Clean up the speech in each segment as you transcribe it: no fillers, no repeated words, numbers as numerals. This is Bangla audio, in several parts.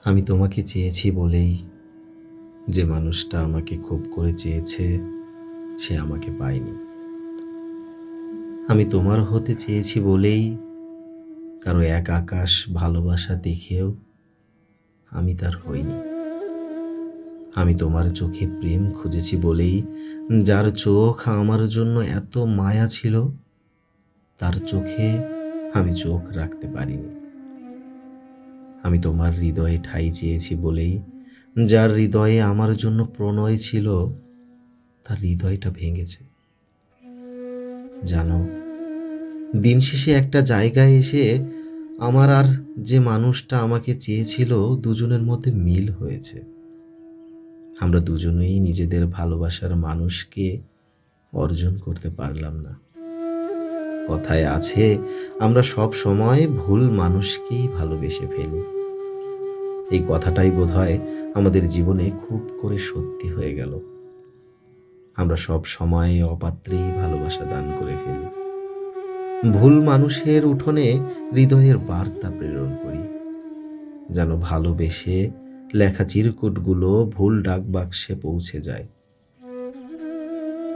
আমি তোমাকে চেয়েছি বলেই যে মানুষটা আমাকে খুব করে চেয়েছে সে আমাকে পায়নি। আমি তোমার হতে চেয়েছি বলেই কারো এক আকাশ ভালোবাসা দেখেও আমি তার হইনি। আমি তোমার চোখে প্রেম খুঁজেছি বলেই যার চোখ আমার জন্য এত মায়া ছিল তার চোখে আমি চোখ রাখতে পারিনি। আমি তোমার হৃদয়ে ঠাঁই চেয়েছি বলেই যার হৃদয়ে আমার জন্য প্রণয় ছিল তার হৃদয়টা ভেঙেছে। জানো, দিন শেষে একটা জায়গায় এসে আমার আর যে মানুষটা আমাকে চেয়েছিল দুজনের মধ্যে মিল হয়েছে। আমরা দুজনেই নিজেদের ভালোবাসার মানুষকে অর্জন করতে পারলাম না। কথায় আছে, আমরা সব সময় ভুল মানুষকেই ভালোবেসে ফেলি। এই কথাটাই বোধহয় আমাদের জীবনে খুব করে সত্যি হয়ে গেল। আমরা সব সময় অপাত্রেই ভালোবাসা দান করে ফেলি। ভুল মানুষের উঠোনে হৃদয়ের বার্তা প্রেরণ করি, যেন ভালোবেসে লেখা চিরকুটগুলো ভুল ডাকবাক্সে পৌঁছে যায়,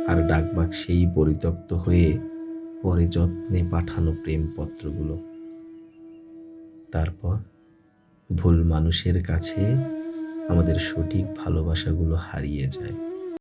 আর ডাকবাক্সেই পরিত্যক্ত হয়ে পরে যত্নে পাঠানো প্রেমপত্রগুলো। তারপর ভুল মানুষের কাছে আমাদের সঠিক ভালোবাসাগুলো হারিয়ে যায়।